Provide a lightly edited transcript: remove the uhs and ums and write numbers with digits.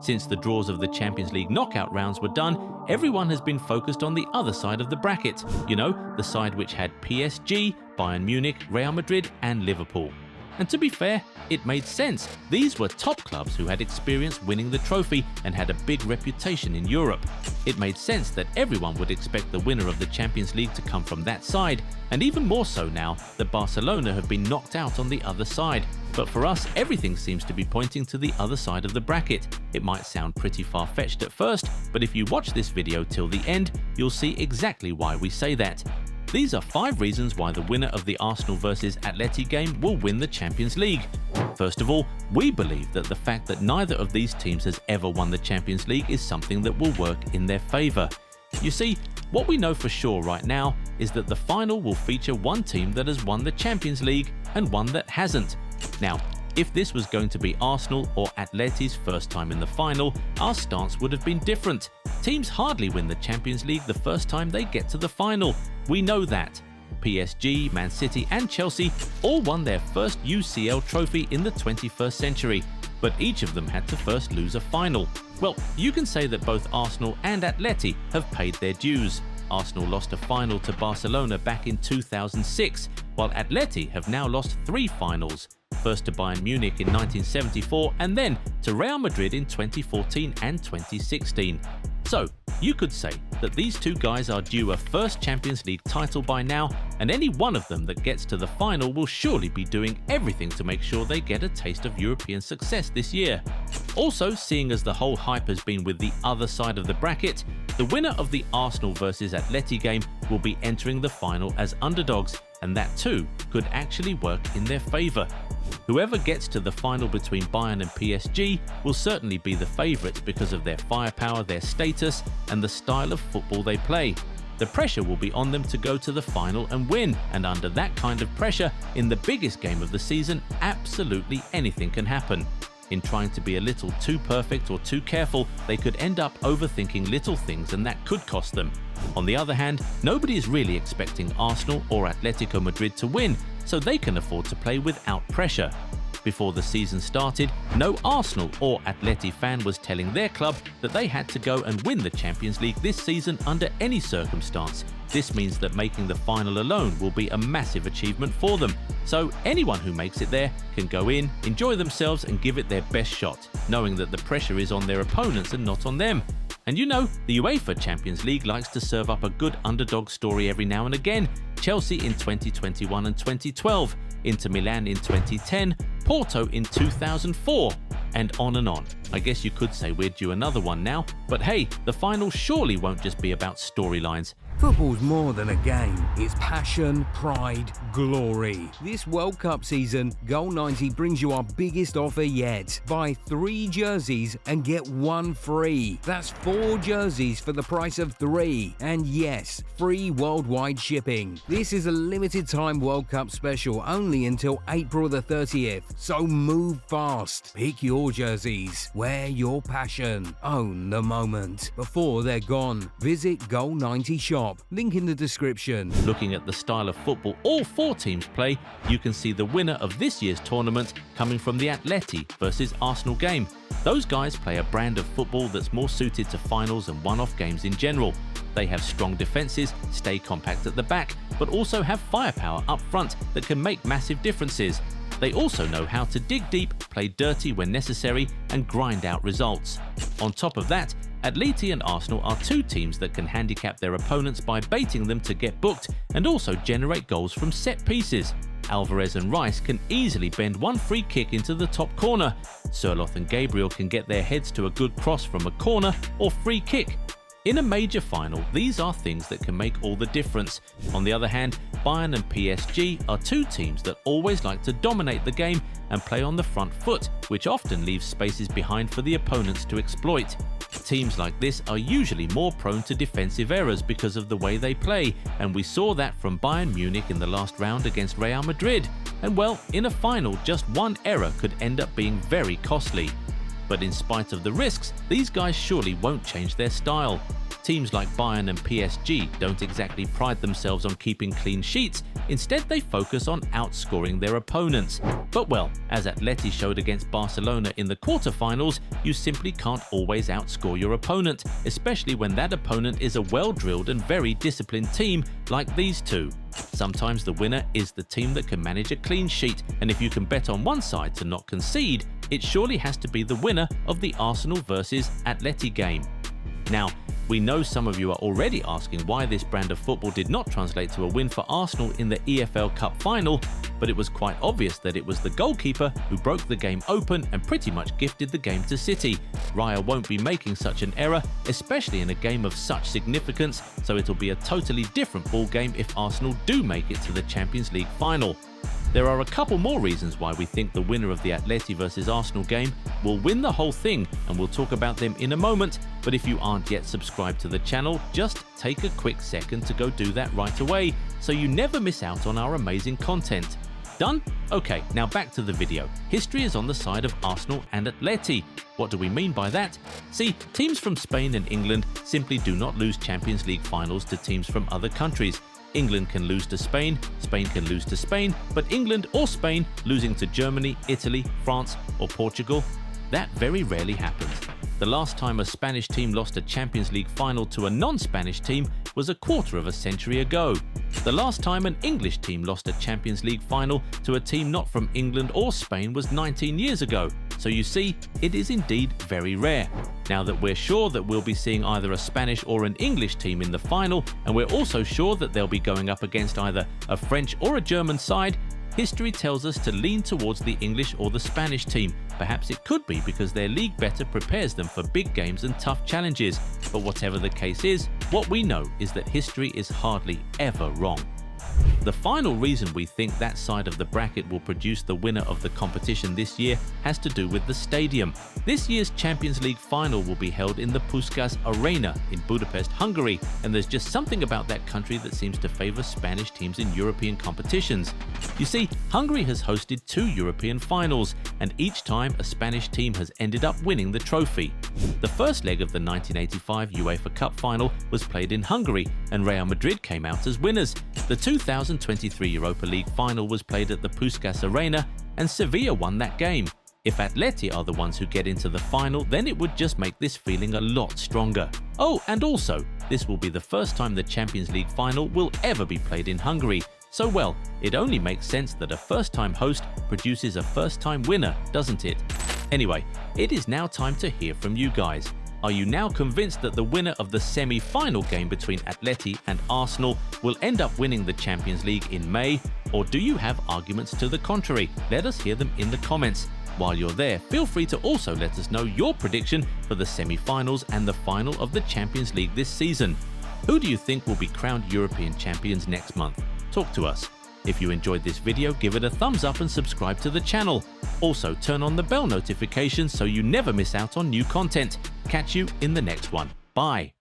Since the draws of the Champions League knockout rounds were done, everyone has been focused on the other side of the bracket. You know, the side which had PSG, Bayern Munich, Real Madrid and Liverpool. And to be fair, it made sense. These were top clubs who had experience winning the trophy and had a big reputation in Europe. It made sense that everyone would expect the winner of the Champions League to come from that side, and even more so now that Barcelona have been knocked out on the other side. But for us, everything seems to be pointing to the other side of the bracket. It might sound pretty far-fetched at first, but if you watch this video till the end, you'll see exactly why we say that. These are 5 reasons why the winner of the Arsenal vs Atléti game will win the Champions League. First of all, we believe that the fact that neither of these teams has ever won the Champions League is something that will work in their favour. You see, what we know for sure right now is that the final will feature one team that has won the Champions League and one that hasn't. Now, if this was going to be Arsenal or Atleti's first time in the final, our stance would have been different. Teams hardly win the Champions League the first time they get to the final. We know that. PSG, Man City and Chelsea all won their first UCL trophy in the 21st century, but each of them had to first lose a final. Well, you can say that both Arsenal and Atleti have paid their dues. Arsenal lost a final to Barcelona back in 2006, while Atleti have now lost 3 finals. First to Bayern Munich in 1974 and then to Real Madrid in 2014 and 2016. So, you could say that these two guys are due a first Champions League title by now, and any one of them that gets to the final will surely be doing everything to make sure they get a taste of European success this year. Also, seeing as the whole hype has been with the other side of the bracket, the winner of the Arsenal vs Atleti game will be entering the final as underdogs, and that too could actually work in their favour. Whoever gets to the final between Bayern and PSG will certainly be the favourites because of their firepower, their status and the style of football they play. The pressure will be on them to go to the final and win, and under that kind of pressure, in the biggest game of the season, absolutely anything can happen. In trying to be a little too perfect or too careful, they could end up overthinking little things and that could cost them. On the other hand, nobody is really expecting Arsenal or Atletico Madrid to win, so they can afford to play without pressure. Before the season started, no Arsenal or Atleti fan was telling their club that they had to go and win the Champions League this season under any circumstance. This means that making the final alone will be a massive achievement for them. So anyone who makes it there can go in, enjoy themselves and give it their best shot, knowing that the pressure is on their opponents and not on them. And you know, the UEFA Champions League likes to serve up a good underdog story every now and again. Chelsea in 2021 and 2012, Inter Milan in 2010, Porto in 2004, and on and on. I guess you could say we're due another one now, but hey, the final surely won't just be about storylines. Football's more than a game. It's passion, pride, glory. This World Cup season, Goal90 brings you our biggest offer yet. Buy 3 jerseys and get 1 free. That's 4 jerseys for the price of 3. And yes, free worldwide shipping. This is a limited time World Cup special only until April the 30th. So move fast. Pick your jerseys. Wear your passion. Own the moment before they're gone. Visit Goal90 shop. Link in the description. Looking at the style of football all 4 teams play, you can see the winner of this year's tournament coming from the Atleti vs Arsenal game. Those guys play a brand of football that's more suited to finals and one-off games in general. They have strong defences, stay compact at the back, but also have firepower up front that can make massive differences. They also know how to dig deep, play dirty when necessary, and grind out results. On top of that, Atleti and Arsenal are 2 teams that can handicap their opponents by baiting them to get booked and also generate goals from set pieces. Alvarez and Rice can easily bend one free kick into the top corner. Sørloth and Gabriel can get their heads to a good cross from a corner or free kick. In a major final, these are things that can make all the difference. On the other hand, Bayern and PSG are 2 teams that always like to dominate the game and play on the front foot, which often leaves spaces behind for the opponents to exploit. Teams like this are usually more prone to defensive errors because of the way they play, and we saw that from Bayern Munich in the last round against Real Madrid. And well, in a final, just one error could end up being very costly. But in spite of the risks, these guys surely won't change their style. Teams like Bayern and PSG don't exactly pride themselves on keeping clean sheets, instead they focus on outscoring their opponents. But well, as Atleti showed against Barcelona in the quarterfinals, you simply can't always outscore your opponent, especially when that opponent is a well-drilled and very disciplined team like these two. Sometimes the winner is the team that can manage a clean sheet, and if you can bet on one side to not concede, it surely has to be the winner of the Arsenal versus Atleti game. Now, we know some of you are already asking why this brand of football did not translate to a win for Arsenal in the EFL Cup final, but it was quite obvious that it was the goalkeeper who broke the game open and pretty much gifted the game to City. Raya won't be making such an error, especially in a game of such significance, so it'll be a totally different ball game if Arsenal do make it to the Champions League final. There are a couple more reasons why we think the winner of the Atleti versus Arsenal game will win the whole thing, and we'll talk about them in a moment, but if you aren't yet subscribed to the channel, just take a quick second to go do that right away, so you never miss out on our amazing content. Done? Okay, now back to the video. History is on the side of Arsenal and Atleti. What do we mean by that? See, teams from Spain and England simply do not lose Champions League finals to teams from other countries. England can lose to Spain, Spain can lose to Spain, but England or Spain losing to Germany, Italy, France or Portugal, that very rarely happens. The last time a Spanish team lost a Champions League final to a non-Spanish team was a quarter of a century ago. The last time an English team lost a Champions League final to a team not from England or Spain was 19 years ago. So you see, it is indeed very rare. Now that we're sure that we'll be seeing either a Spanish or an English team in the final, and we're also sure that they'll be going up against either a French or a German side, history tells us to lean towards the English or the Spanish team. Perhaps it could be because their league better prepares them for big games and tough challenges. But whatever the case is, what we know is that history is hardly ever wrong. The final reason we think that side of the bracket will produce the winner of the competition this year has to do with the stadium. This year's Champions League final will be held in the Puskás Arena in Budapest, Hungary, and there's just something about that country that seems to favor Spanish teams in European competitions. You see, Hungary has hosted 2 European finals, and each time a Spanish team has ended up winning the trophy. The first leg of the 1985 UEFA Cup final was played in Hungary, and Real Madrid came out as winners. The 2023 Europa League final was played at the Puskás Arena, and Sevilla won that game. If Atleti are the ones who get into the final, then it would just make this feeling a lot stronger. Oh, and also, this will be the first time the Champions League final will ever be played in Hungary. So well, it only makes sense that a first-time host produces a first-time winner, doesn't it? Anyway, it is now time to hear from you guys. Are you now convinced that the winner of the semi-final game between Atleti and Arsenal will end up winning the Champions League in May? Or do you have arguments to the contrary? Let us hear them in the comments. While you're there, feel free to also let us know your prediction for the semi-finals and the final of the Champions League this season. Who do you think will be crowned European champions next month? Talk to us. If you enjoyed this video, give it a thumbs up and subscribe to the channel. Also, turn on the bell notifications so you never miss out on new content. Catch you in the next one. Bye.